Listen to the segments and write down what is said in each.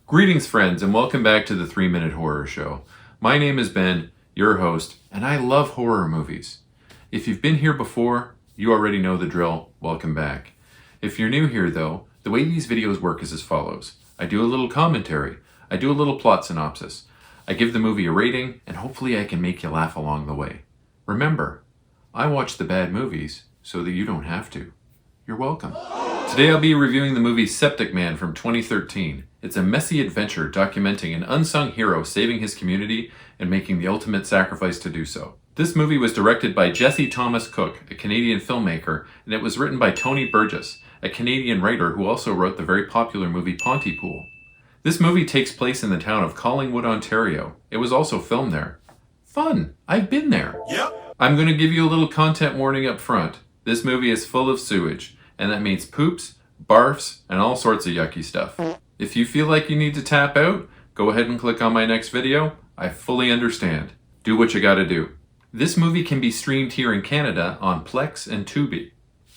Greetings, friends, and welcome back to the 3-Minute Horror Show. My name is Ben, your host, and I love horror movies. If you've been here before, you already know the drill. Welcome back. If you're new here, though, the way these videos work is as follows. I do a little commentary. I do a little plot synopsis. I give the movie a rating, and hopefully I can make you laugh along the way. Remember, I watch the bad movies so that you don't have to. You're welcome. Today I'll be reviewing the movie Septic Man from 2013. It's a messy adventure documenting an unsung hero saving his community and making the ultimate sacrifice to do so. This movie was directed by Jesse Thomas Cook, a Canadian filmmaker, and it was written by Tony Burgess, a Canadian writer who also wrote the very popular movie Pontypool. This movie takes place in the town of Collingwood, Ontario. It was also filmed there. Fun! I've been there. Yep. I'm going to give you a little content warning up front. This movie is full of sewage, and that means poops, barfs, and all sorts of yucky stuff. If you feel like you need to tap out, go ahead and click on my next video. I fully understand. Do what you gotta do. This movie can be streamed here in Canada on Plex and Tubi.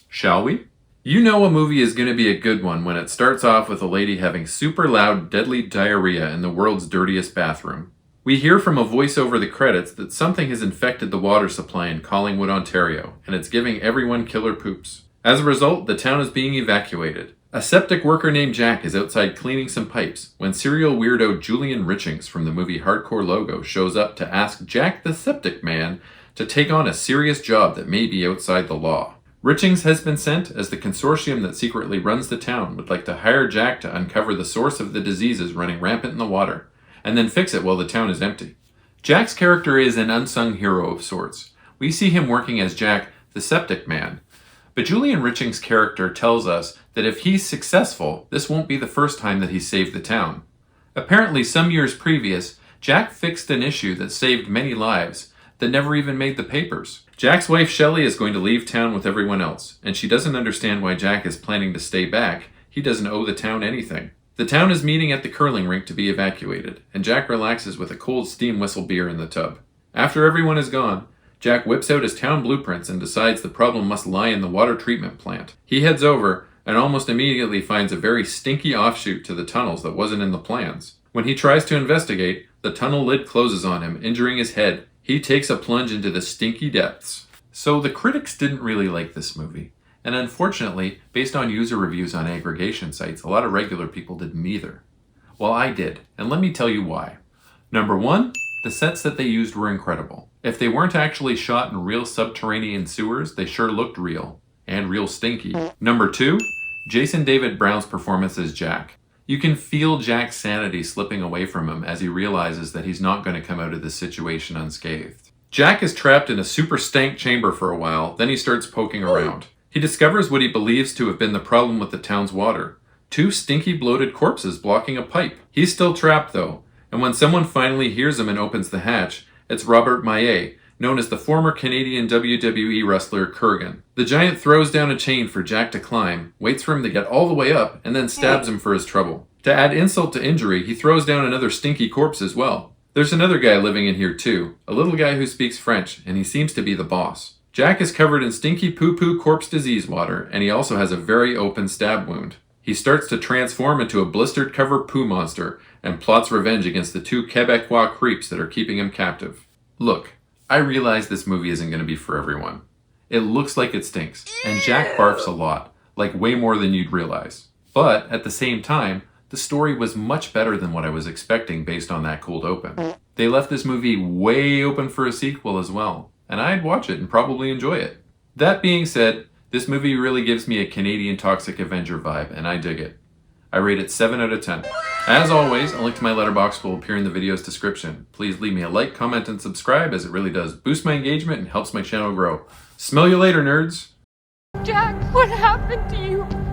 Shall we? You know a movie is going to be a good one when it starts off with a lady having super loud, deadly diarrhea in the world's dirtiest bathroom. We hear from a voice over the credits that something has infected the water supply in Collingwood, Ontario, and it's giving everyone killer poops. As a result, the town is being evacuated. A septic worker named Jack is outside cleaning some pipes when serial weirdo Julian Richings from the movie Hardcore Logo shows up to ask Jack the Septic Man to take on a serious job that may be outside the law. Richings has been sent as the consortium that secretly runs the town would like to hire Jack to uncover the source of the diseases running rampant in the water, and then fix it while the town is empty. Jack's character is an unsung hero of sorts. We see him working as Jack the Septic Man. But Julian Richings' character tells us that if he's successful, this won't be the first time that he's saved the town. Apparently, some years previous, Jack fixed an issue that saved many lives that never even made the papers. Jack's wife Shelley is going to leave town with everyone else, and she doesn't understand why Jack is planning to stay back. He doesn't owe the town anything. The town is meeting at the curling rink to be evacuated, and Jack relaxes with a cold steam whistle beer in the tub. After everyone is gone, Jack whips out his town blueprints and decides the problem must lie in the water treatment plant. He heads over and almost immediately finds a very stinky offshoot to the tunnels that wasn't in the plans. When he tries to investigate, the tunnel lid closes on him, injuring his head. He takes a plunge into the stinky depths. So the critics didn't really like this movie. And unfortunately, based on user reviews on aggregation sites, a lot of regular people didn't either. Well, I did, and let me tell you why. Number one, the sets that they used were incredible. If they weren't actually shot in real subterranean sewers, they sure looked real. And real stinky. Number two, Jason David Brown's performance as Jack. You can feel Jack's sanity slipping away from him as he realizes that he's not going to come out of this situation unscathed. Jack is trapped in a super stank chamber for a while, then he starts poking around. He discovers what he believes to have been the problem with the town's water. 2 stinky bloated corpses blocking a pipe. He's still trapped though, and when someone finally hears him and opens the hatch, it's Robert Maillet, known as the former Canadian WWE wrestler Kurgan. The giant throws down a chain for Jack to climb, waits for him to get all the way up, and then stabs him for his trouble. To add insult to injury, he throws down another stinky corpse as well. There's another guy living in here too, a little guy who speaks French, and he seems to be the boss. Jack is covered in stinky poo-poo corpse disease water, and he also has a very open stab wound. He starts to transform into a blistered cover poo monster, and plots revenge against the 2 Quebecois creeps that are keeping him captive. Look, I realize this movie isn't going to be for everyone. It looks like it stinks, and Jack barfs a lot, like way more than you'd realize. But, at the same time, the story was much better than what I was expecting based on that cold open. They left this movie way open for a sequel as well, and I'd watch it and probably enjoy it. That being said, this movie really gives me a Canadian Toxic Avenger vibe, and I dig it. I rate it 7 out of 10. As always, a link to my letterbox will appear in the video's description. Please leave me a like, comment, and subscribe as it really does boost my engagement and helps my channel grow. Smell you later, nerds! Jack, what happened to you?